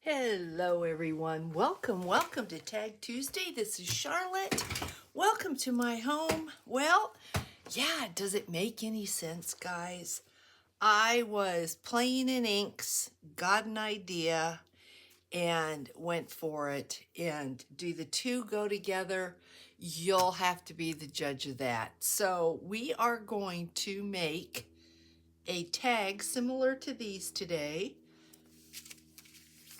Hello everyone. Welcome to Tag Tuesday. This is Charlotte. Welcome to my home. Well, yeah, does it make any sense, guys? I was playing in inks, got an idea, and went for it. And do the two go together? You'll have to be the judge of that. So we are going to make a tag similar to these today.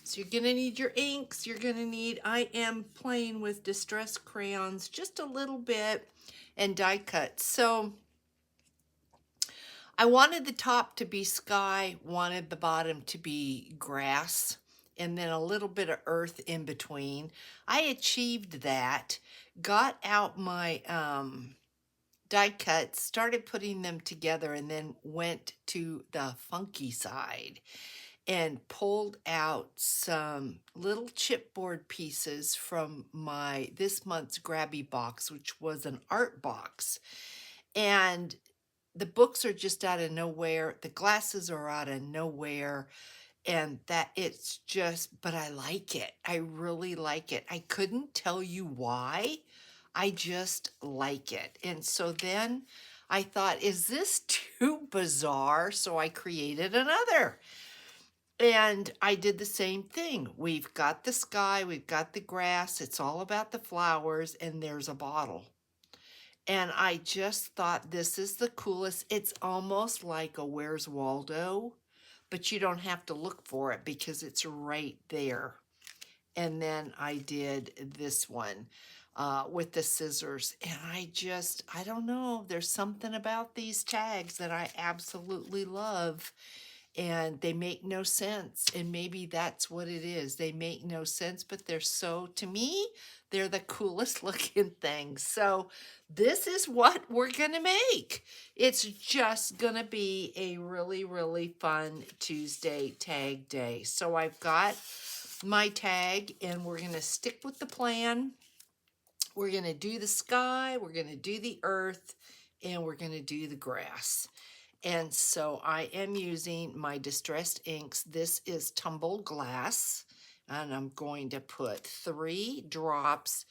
So you're gonna need your inks, I am playing with distress crayons just a little bit and die cuts. So I wanted the top to be sky, wanted the bottom to be grass, and then a little bit of earth in between. I achieved that, got out my die cuts, started putting them together, and then went to the funky side and pulled out some little chipboard pieces from my this month's Grabby box, which was an art box. And the books are just out of nowhere. The glasses are out of nowhere. And that it's just, but I like it. I really like it. I couldn't tell you why. I just like it. And so then I thought, is this too bizarre? So I created another. And I did the same thing. We've got the sky, we've got the grass, it's all about the flowers, and there's a bottle. And I just thought this is the coolest. It's almost like a Where's Waldo, but you don't have to look for it because it's right there. And then I did this one with the scissors. And I don't know, there's something about these tags that I absolutely love. And they make no sense. And maybe that's what it is. They make no sense, but they're so, to me, they're the coolest looking things. So this is what we're going to make. It's just going to be a really, really fun Tuesday tag day. So I've got my tag and we're going to stick with the plan. We're going to do the sky, we're going to do the earth, and we're going to do the grass. And so I am using my distressed inks. This is tumbled glass, and I'm going to put 3 drops,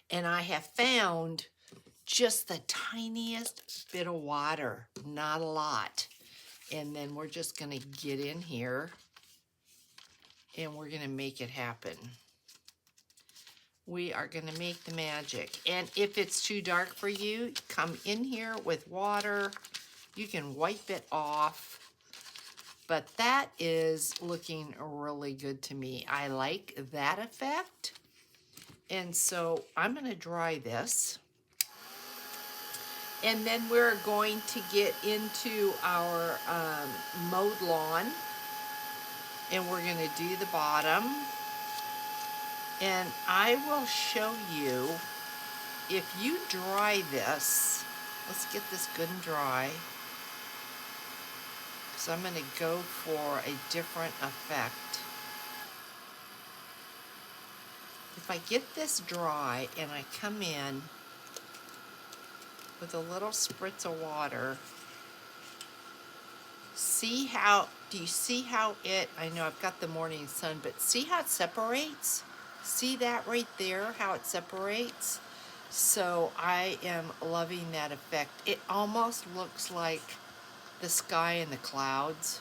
and I have found just the tiniest bit of water, not a lot. And then we're just going to get in here, and we're going to make it happen. We are going to make the magic. And if it's too dark for you, come in here with water. You can wipe it off. But that is looking really good to me. I like that effect. And so I'm going to dry this. And then we're going to get into our mowed lawn. And we're going to do the bottom. And I will show you, if you dry this, let's get this good and dry. So I'm going to go for a different effect. If I get this dry and I come in with a little spritz of water, do you see how I know I've got the morning sun, but see how it separates? See that right there, how it separates? So I am loving that effect. It almost looks like the sky and the clouds.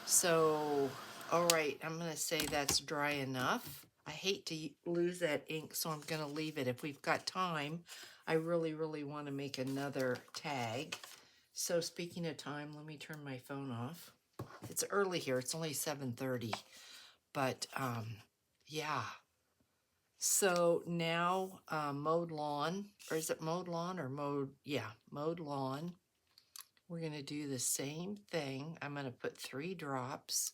So, all right, I'm going to say that's dry enough. I hate to lose that ink, so I'm going to leave it. If we've got time, I really, really want to make another tag. So speaking of time, let me turn my phone off. It's early here. It's only 7:30. But, yeah. So now mowed lawn, or is it mowed lawn or mowed? Yeah, mowed lawn. We're going to do the same thing. I'm going to put 3 drops.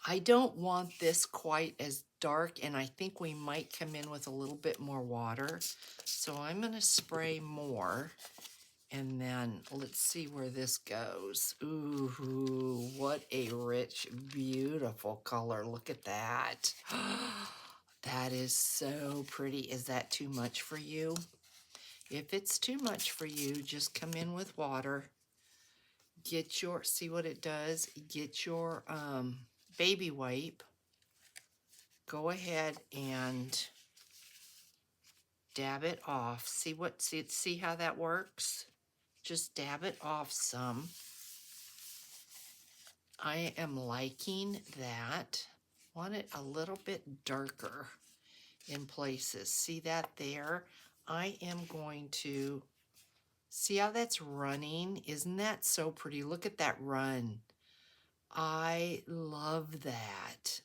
I don't want this quite as dark, and I think we might come in with a little bit more water. So I'm going to spray more, and then let's see where this goes. Ooh, what a rich, beautiful color. Look at that. That is so pretty. Is that too much for you? If it's too much for you, just come in with water. See what it does? Get your baby wipe, go ahead and dab it off. See how that works? Just dab it off some. I am liking that. Want it a little bit darker in places. See that there? I am going to, see how that's running? Isn't that so pretty? Look at that run. I love that.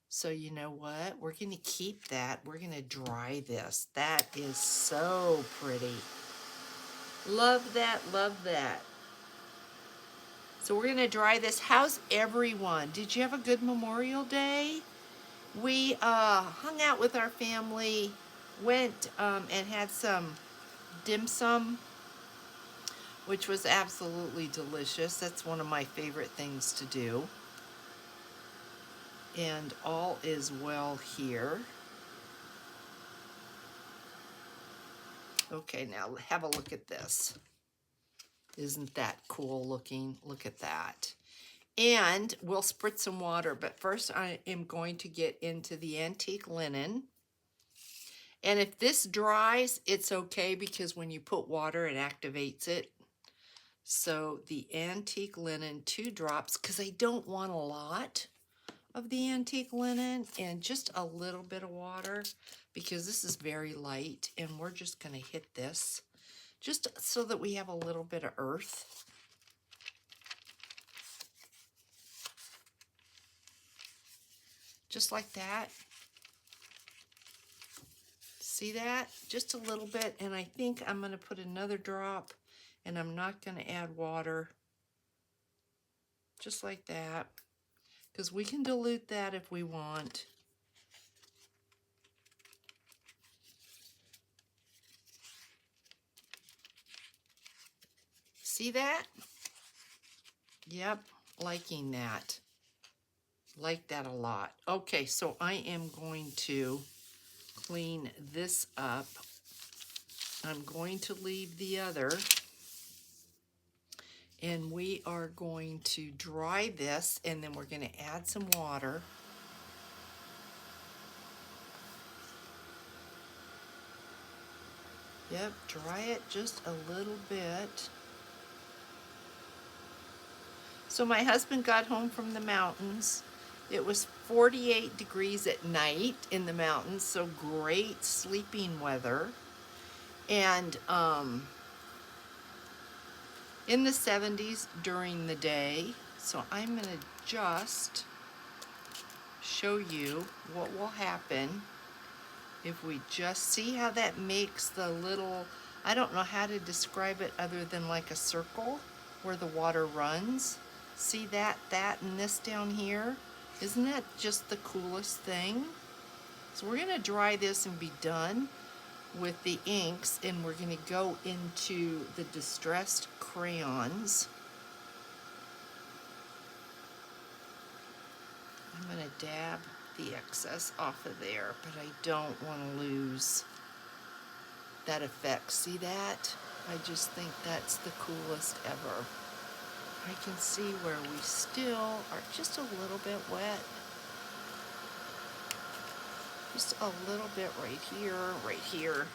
So you know what? We're going to keep that. We're going to dry this. That is so pretty. Love that, love that. So we're going to dry this. How's everyone? Did you have a good Memorial Day? We hung out with our family, went and had some dim sum, which was absolutely delicious. That's one of my favorite things to do. And all is well here. Okay, now have a look at this. Isn't that cool looking? Look at that. And we'll spritz some water, but first I am going to get into the antique linen. And if this dries, it's okay because when you put water, it activates it. So the antique linen, 2 drops, because I don't want a lot of the antique linen, and just a little bit of water because this is very light, and we're just going to hit this just so that we have a little bit of earth. Just like that. See that? Just a little bit, and I think I'm going to put another drop, and I'm not going to add water. Just like that, because we can dilute that if we want. See that? Yep, liking that. Like that a lot. Okay, so I am going to clean this up. I'm going to leave the other, and we are going to dry this, and then we're going to add some water. Yep, dry it just a little bit. So my husband got home from the mountains. It was 48 degrees at night in the mountains, so great sleeping weather. And in the 70s during the day. So I'm going to just show you what will happen if we just see how that makes the little, I don't know how to describe it other than like a circle where the water runs. See that, and this down here? Isn't that just the coolest thing? So we're going to dry this and be done with the inks, and we're going to go into the distressed crayons. I'm going to dab the excess off of there, but I don't want to lose that effect. See that? I just think that's the coolest ever. I can see where we still are just a little bit wet. Just a little bit right here, right here.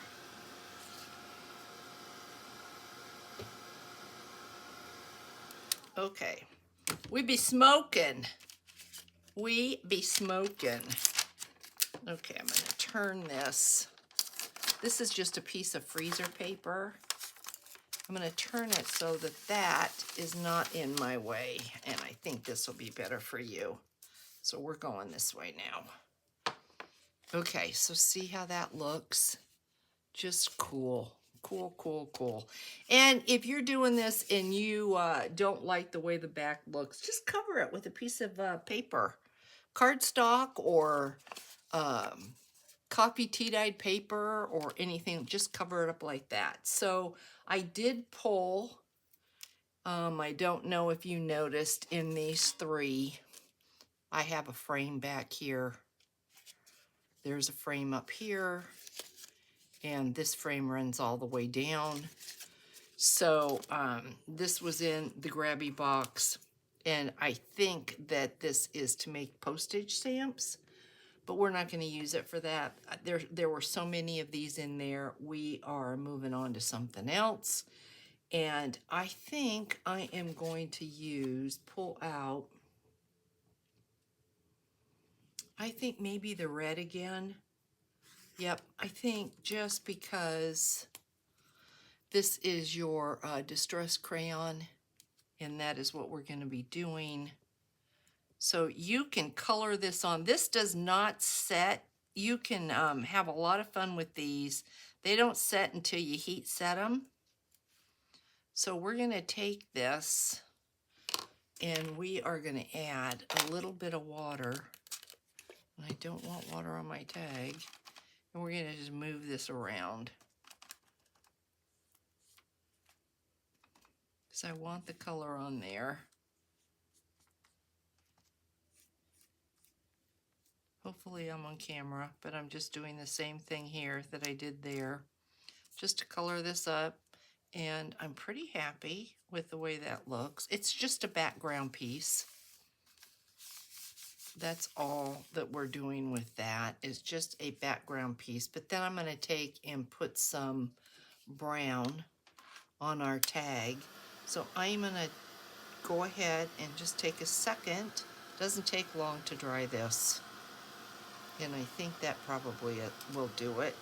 Okay, we be smoking. We be smoking. Okay, I'm gonna turn this. This is just a piece of freezer paper. I'm going to turn it so that that is not in my way, and I think this will be better for you. So we're going this way now. Okay, so see how that looks? Just cool. Cool, cool, cool. And if you're doing this and you don't like the way the back looks, just cover it with a piece of paper. Cardstock or coffee tea-dyed paper or anything, just cover it up like that. So I did pull, I don't know if you noticed in these 3, I have a frame back here. There's a frame up here, and this frame runs all the way down. So this was in the grabby box, And I think that this is to make postage stamps, but we're not going to use it for that. There were so many of these in there. We are moving on to something else. And I think I am going to pull out, I think maybe the red again. Yep, I think just because this is your distress crayon, and that is what we're going to be doing. So you can color this on. This does not set. You can have a lot of fun with these. They don't set until you heat set them. So we're going to take this and we are going to add a little bit of water. And I don't want water on my tag. And we're going to just move this around, because I want the color on there. Hopefully I'm on camera, but I'm just doing the same thing here that I did there, just to color this up. And I'm pretty happy with the way that looks. It's just a background piece. That's all that we're doing with that, is just a background piece. But then I'm going to take and put some brown on our tag. So I'm going to go ahead and just take a second. Doesn't take long to dry this. And I think that probably will do it.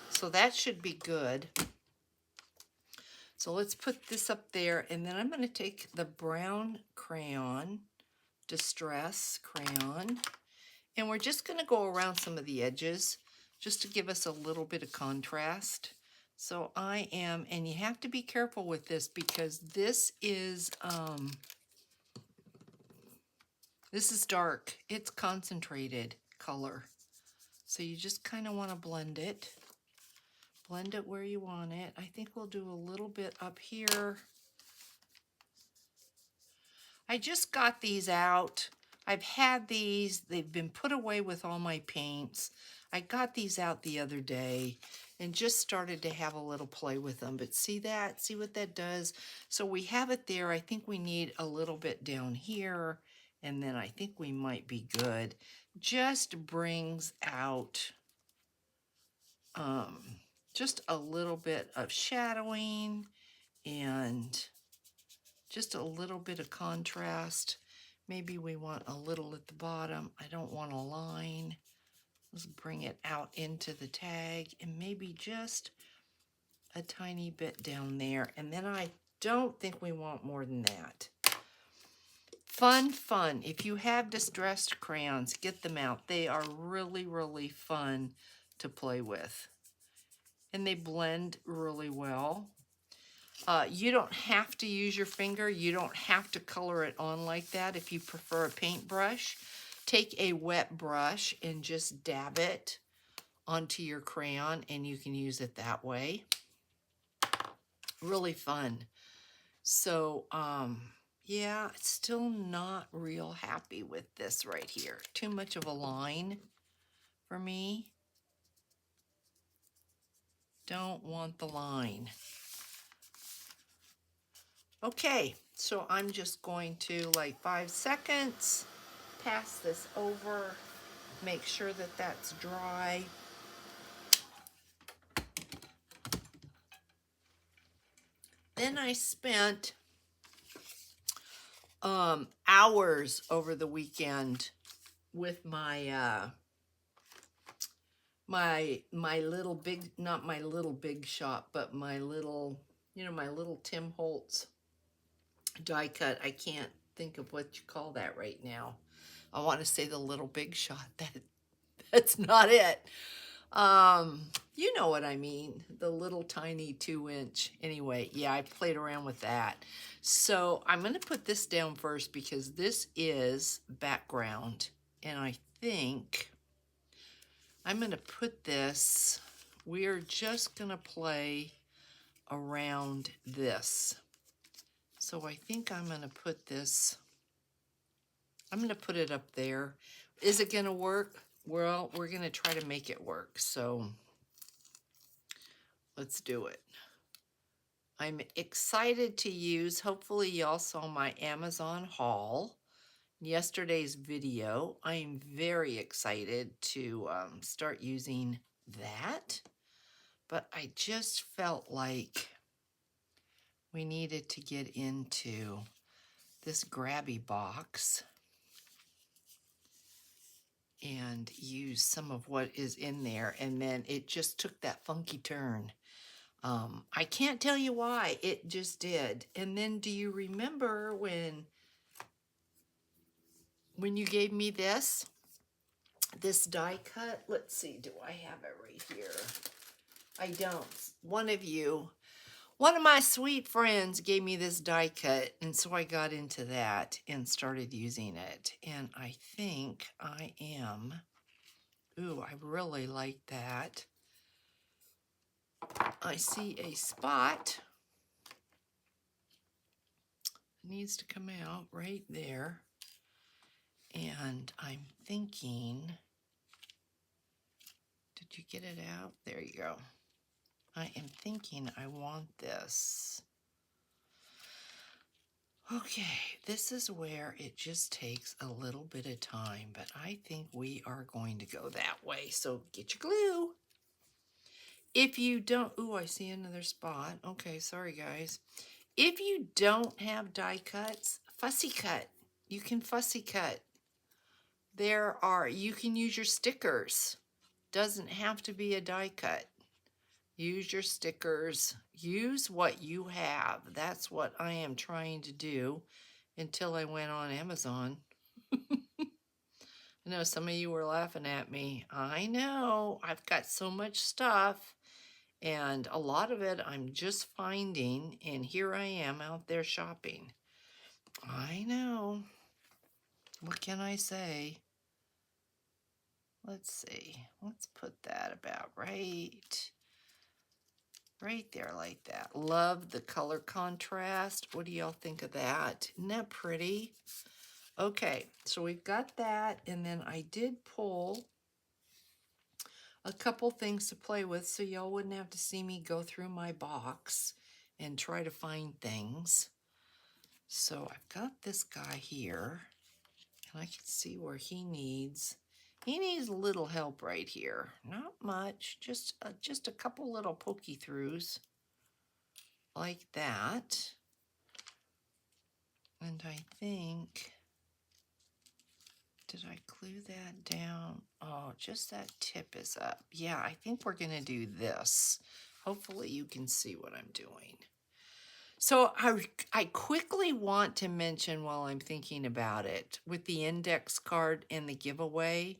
So that should be good. So let's put this up there, and then I'm going to take the brown crayon, Distress crayon, and we're just going to go around some of the edges just to give us a little bit of contrast. So I am, and you have to be careful with this because this is dark. It's concentrated color. So you just kind of want to blend it. Blend it where you want it. I think we'll do a little bit up here. I just got these out. I've had these. They've been put away with all my paints. I got these out the other day and just started to have a little play with them. But see that? See what that does? So we have it there. I think we need a little bit down here. And then I think we might be good. Just brings out just a little bit of shadowing and just a little bit of contrast. Maybe we want a little at the bottom. I don't want a line. Let's bring it out into the tag, and maybe just a tiny bit down there. And then I don't think we want more than that. Fun, fun. If you have distressed crayons, get them out. They are really, really fun to play with. And they blend really well. You don't have to use your finger. You don't have to color it on like that. If you prefer a paintbrush, take a wet brush and just dab it onto your crayon, and you can use it that way. Really fun. So, yeah, still not real happy with this right here. Too much of a line for me. Don't want the line. Okay, so I'm just going to, like 5 seconds, pass this over, make sure that that's dry. Then I spent hours over the weekend with my my little big, not my little big shop, but my little, you know, my little Tim Holtz die cut. I can't think of what you call that right now. I want to say the little big shot. That's not it. You know what I mean, the little tiny 2-inch. Anyway, yeah, I played around with that. So I'm going to put this down first because this is background, and I think I'm going to put this, we're just going to play around this. So I think I'm going to put this, I'm going to put it up there. Is it going to work? Well, we're going to try to make it work. So let's do it. I'm excited to use, hopefully y'all saw my Amazon haul, yesterday's video. I am very excited to start using that, but I just felt like we needed to get into this grabby box and use some of what is in there, and then it just took that funky turn. I can't tell you why, it just did. And then do you remember when you gave me this die cut? Let's see, do I have it right here? I don't. One of my sweet friends gave me this die cut, and so I got into that and started using it. And I think I am, ooh, I really like that. I see a spot. It needs to come out right there. And I'm thinking, did you get it out? There you go. I am thinking I want this. Okay, this is where it just takes a little bit of time, but I think we are going to go that way. So get your glue. If you don't, ooh, I see another spot. Okay, sorry guys. If you don't have die cuts, fussy cut. You can fussy cut. You can use your stickers. Doesn't have to be a die cut. Use your stickers. Use what you have. That's what I am trying to do until I went on Amazon. I know some of you were laughing at me. I know. I've got so much stuff, and a lot of it I'm just finding, and here I am out there shopping. I know. What can I say? Let's see. Let's put that about right there like that. Love the color contrast. What do y'all think of that? Isn't that pretty? Okay, so we've got that, and then I did pull a couple things to play with so y'all wouldn't have to see me go through my box and try to find things. So I've got this guy here, and I can see where he needs a little help right here. Not much, just a couple little pokey throughs like that. And I think, did I glue that down? Oh, just that tip is up. Yeah, I think we're gonna do this. Hopefully you can see what I'm doing. So I quickly want to mention while I'm thinking about it, with the index card and the giveaway,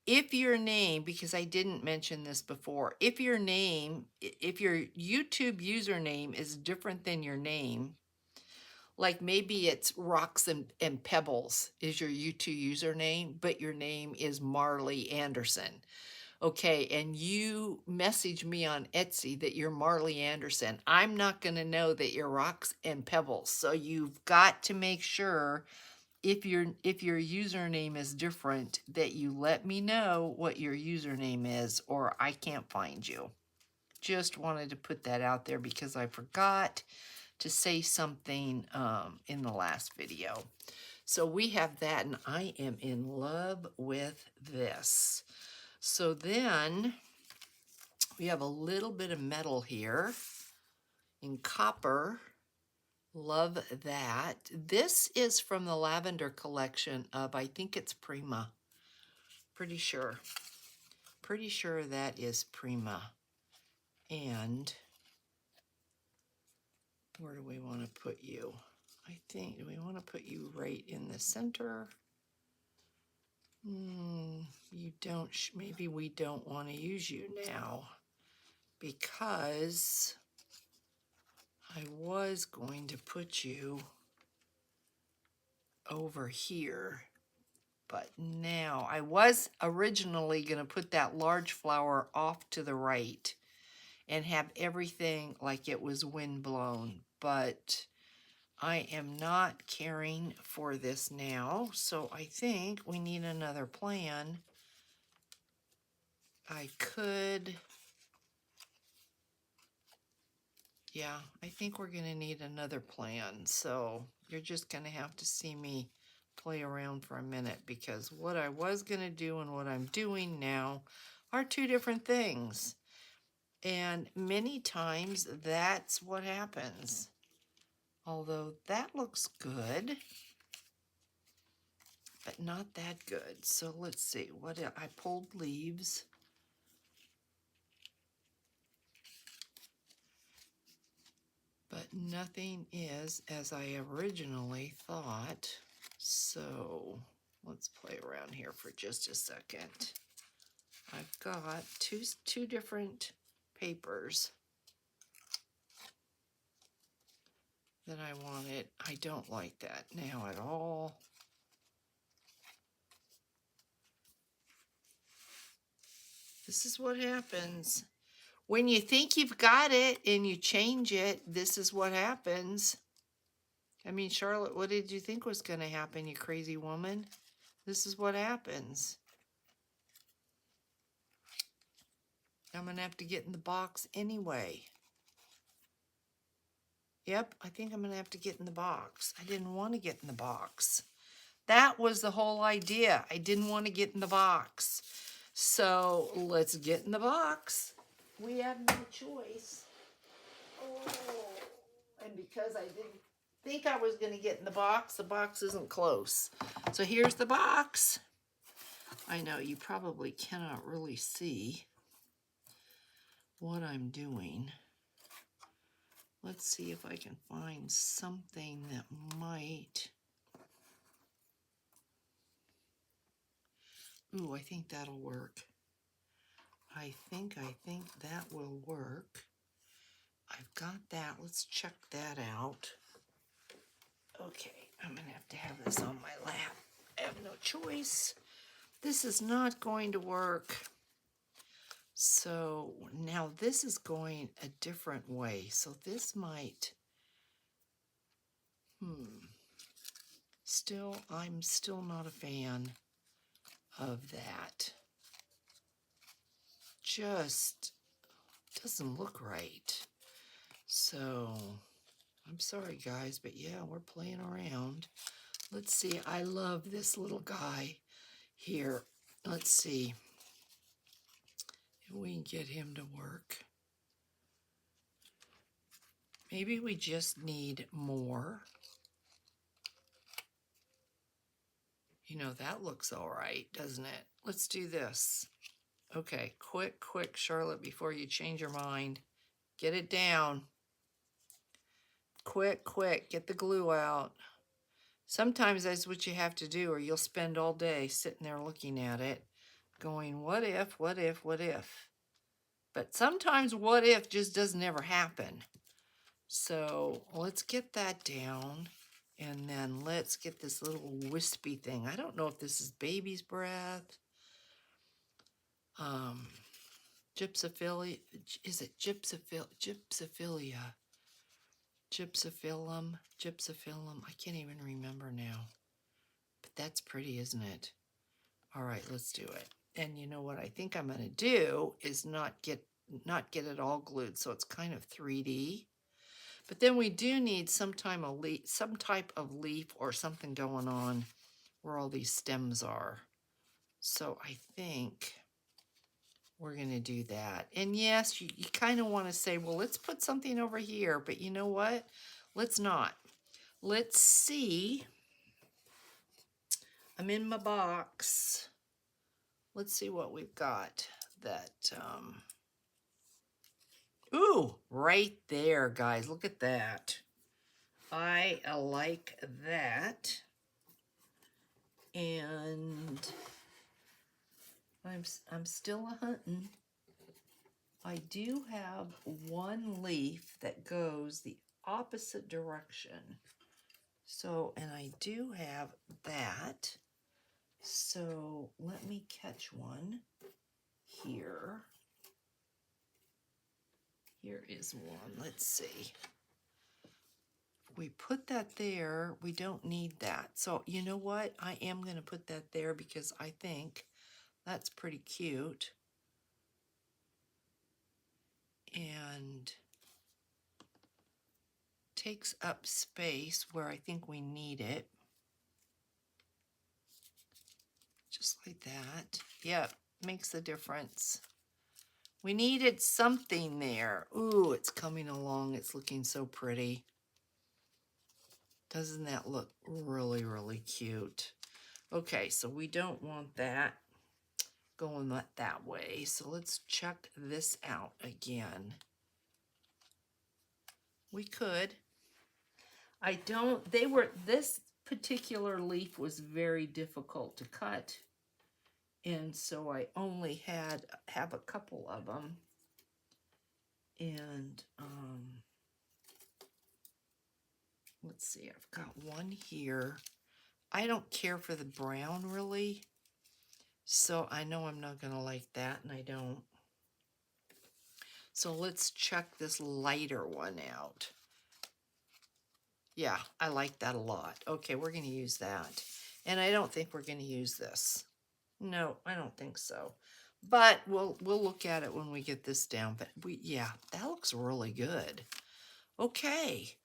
if your name, because I didn't mention this before, if your YouTube username is different than your name, like maybe it's Rocks and Pebbles is your YouTube username, but your name is Marley Anderson. Okay, and you message me on Etsy that you're Marley Anderson. I'm not going to know that you're Rocks and Pebbles. So you've got to make sure if your username is different that you let me know what your username is, or I can't find you. Just wanted to put that out there because I forgot to say something in the last video. So we have that, and I am in love with this. So then we have a little bit of metal here in copper. Love that. This is from the lavender collection of, I think it's Prima. Pretty sure that is Prima. And where do we want to put you? I think, do we want to put you right in the center? You don't, maybe we don't want to use you now because I was going to put you over here, but now I was originally going to put that large flower off to the right and have everything like it was wind blown, but I am not caring for this now, so I think we need another plan. I could, yeah, I think we're going to need another plan. So you're just going to have to see me play around for a minute, because what I was going to do and what I'm doing now are two different things. And many times that's what happens. Although that looks good, but not that good. So let's see what I pulled leaves. But nothing is as I originally thought. So let's play around here for just a second. I've got two different papers that I wanted. I don't like that now at all. This is what happens. When you think you've got it and you change it, this is what happens. I mean, Charlotte, what did you think was going to happen, you crazy woman? This is what happens. I'm going to have to get in the box anyway. Yep, I think I'm going to have to get in the box. I didn't want to get in the box. That was the whole idea. I didn't want to get in the box. So let's get in the box. We have no choice. Oh, and because I didn't think I was going to get in the box isn't close. So here's the box. I know you probably cannot really see what I'm doing. Let's see if I can find something that might. Ooh, I think that'll work. I think that will work. I've got that. Let's check that out. Okay, I'm going to have this on my lap. I have no choice. This is not going to work. So now this is going a different way. So this might, I'm still not a fan of that. Just doesn't look right. So I'm sorry guys, but yeah, we're playing around. Let's see, I love this little guy here. Let's see if we can get him to work. Maybe we just need more. You know, that looks all right, doesn't it? Let's do this. Okay, quick, Charlotte, before you change your mind. Get it down. Quick, get the glue out. Sometimes that's what you have to do, or you'll spend all day sitting there looking at it, going, what if, what if, what if? But sometimes what if just doesn't ever happen. So let's get that down, and then let's get this little wispy thing. I don't know if this is baby's breath. Gypsophilia, is it gypsophilia? Gypsophyllum, I can't even remember now. But that's pretty, isn't it? All right, let's do it. And you know what I think I'm gonna do is not get it all glued, so it's kind of 3D. But then we do need some type of leaf or something going on where all these stems are. So I think we're going to do that. And yes, you kind of want to say, well, let's put something over here. But you know what? Let's not. Let's see. I'm in my box. Let's see what we've got. That, ooh, right there, guys. Look at that. I like that. And I'm still a-hunting. I do have one leaf that goes the opposite direction. So, and I do have that. So let me catch one here. Here is one. Let's see. We put that there. We don't need that. So you know what? I am going to put that there because I think that's pretty cute. And takes up space where I think we need it. Just like that. Yep, makes a difference. We needed something there. Ooh, it's coming along. It's looking so pretty. Doesn't that look really, really cute? Okay, so we don't want that going that way. So let's check this out again. We could. This particular leaf was very difficult to cut. And so I only have a couple of them. And let's see, I've got one here. I don't care for the brown really. So I know I'm not gonna like that, and I don't. So let's check this lighter one out. Yeah, I like that a lot. Okay, we're gonna use that. And I don't think we're gonna use this. No, I don't think so. But we'll look at it when we get this down. But yeah, that looks really good. Okay.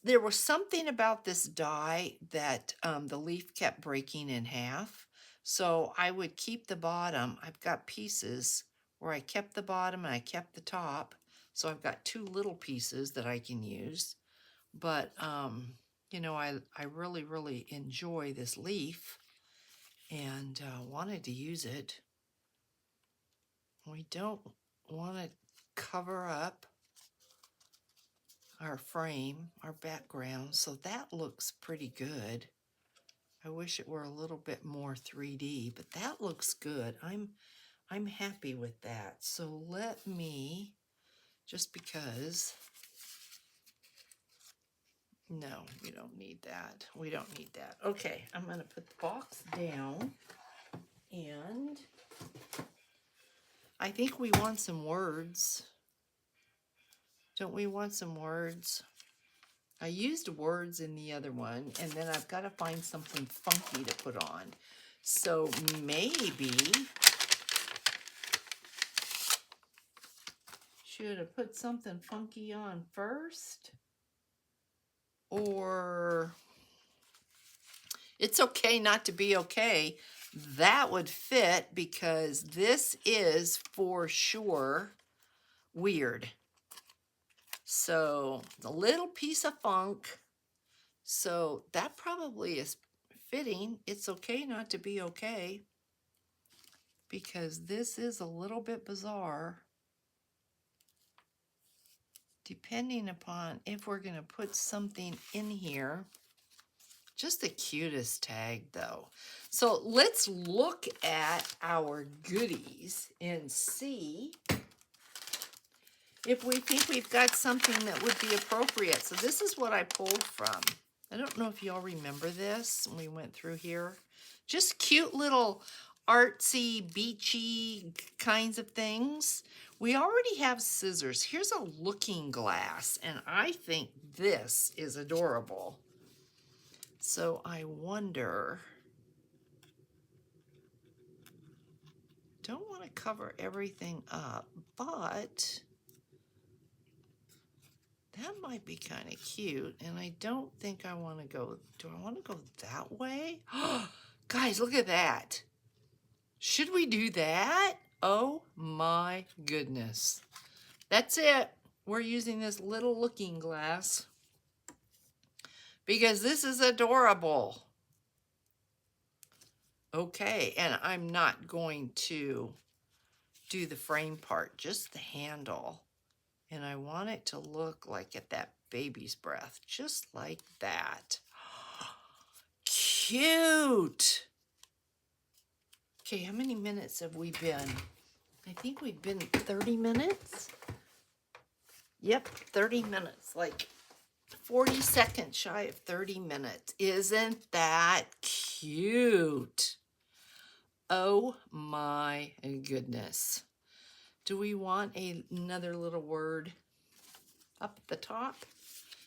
There was something about this die that the leaf kept breaking in half. So I would keep the bottom. I've got pieces where I kept the bottom and I kept the top. So I've got two little pieces that I can use. But, you know, I really, really enjoy this leaf and wanted to use it. We don't want to cover up our frame, our background, so that looks pretty good. I wish it were a little bit more 3D, but that looks good. I'm happy with that. So let me, just because, no, we don't need that. We don't need that. Okay, I'm gonna put the box down, and I think we want some words. Don't we want some words? I used words in the other one, and then I've got to find something funky to put on. So maybe should have put something funky on first, or it's okay not to be okay. That would fit because this is for sure weird. So a little piece of funk. So that probably is fitting. It's okay not to be okay because this is a little bit bizarre. Depending upon if we're going to put something in here. Just the cutest tag though. So let's look at our goodies and see if we think we've got something that would be appropriate. So this is what I pulled from. I don't know if y'all remember this when we went through here. Just cute little artsy, beachy kinds of things. We already have scissors. Here's a looking glass, and I think this is adorable. So I wonder, don't want to cover everything up, but that might be kind of cute, and I don't think I want to go, do I want to go that way? Guys, look at that. Should we do that? Oh my goodness. That's it. We're using this little looking glass because this is adorable. Okay, and I'm not going to do the frame part, just the handle. And I want it to look like at that baby's breath, just like that. Cute. Okay, how many minutes have we been? I think we've been 30 minutes. Yep, 30 minutes, like 40 seconds shy of 30 minutes. Isn't that cute? Oh my goodness. Do we want another little word up at the top?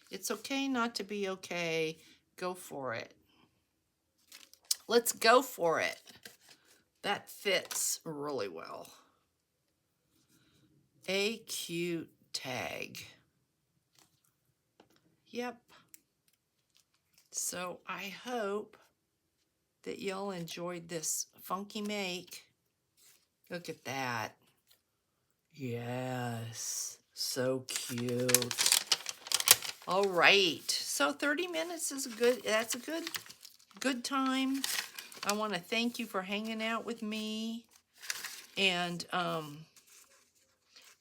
It's okay not to be okay. Go for it. Let's go for it. That fits really well. A cute tag. Yep. So I hope that y'all enjoyed this funky make. Look at that. Yes. So cute. All right. So 30 minutes is that's a good time. I want to thank you for hanging out with me. And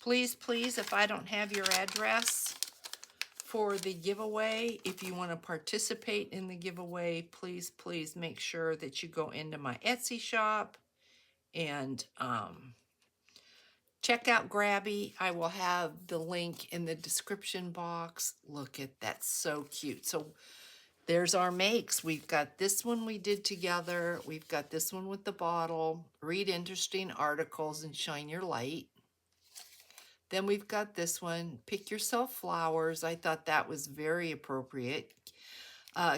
please, if I don't have your address for the giveaway, if you want to participate in the giveaway, please make sure that you go into my Etsy shop and check out Grabby. I will have the link in the description box. Look at that, so cute. So there's our makes. We've got this one we did together. We've got this one with the bottle. Read interesting articles and shine your light. Then we've got this one, pick yourself flowers. I thought that was very appropriate.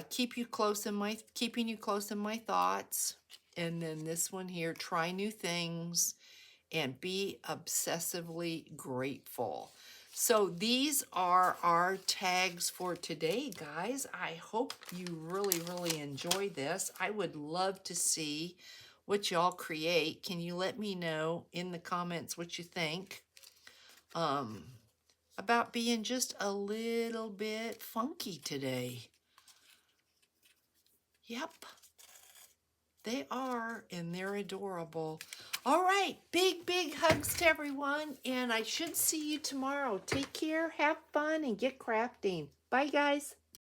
Keeping you close in my thoughts. And then this one here, try new things and be obsessively grateful. So these are our tags for today, guys. I hope you really enjoy this. I would love to see what y'all create. Can you let me know in the comments what you think about being just a little bit funky today? Yep, they are, and they're adorable. All right, big hugs to everyone, and I should see you tomorrow. Take care, have fun, and get crafting. Bye, guys.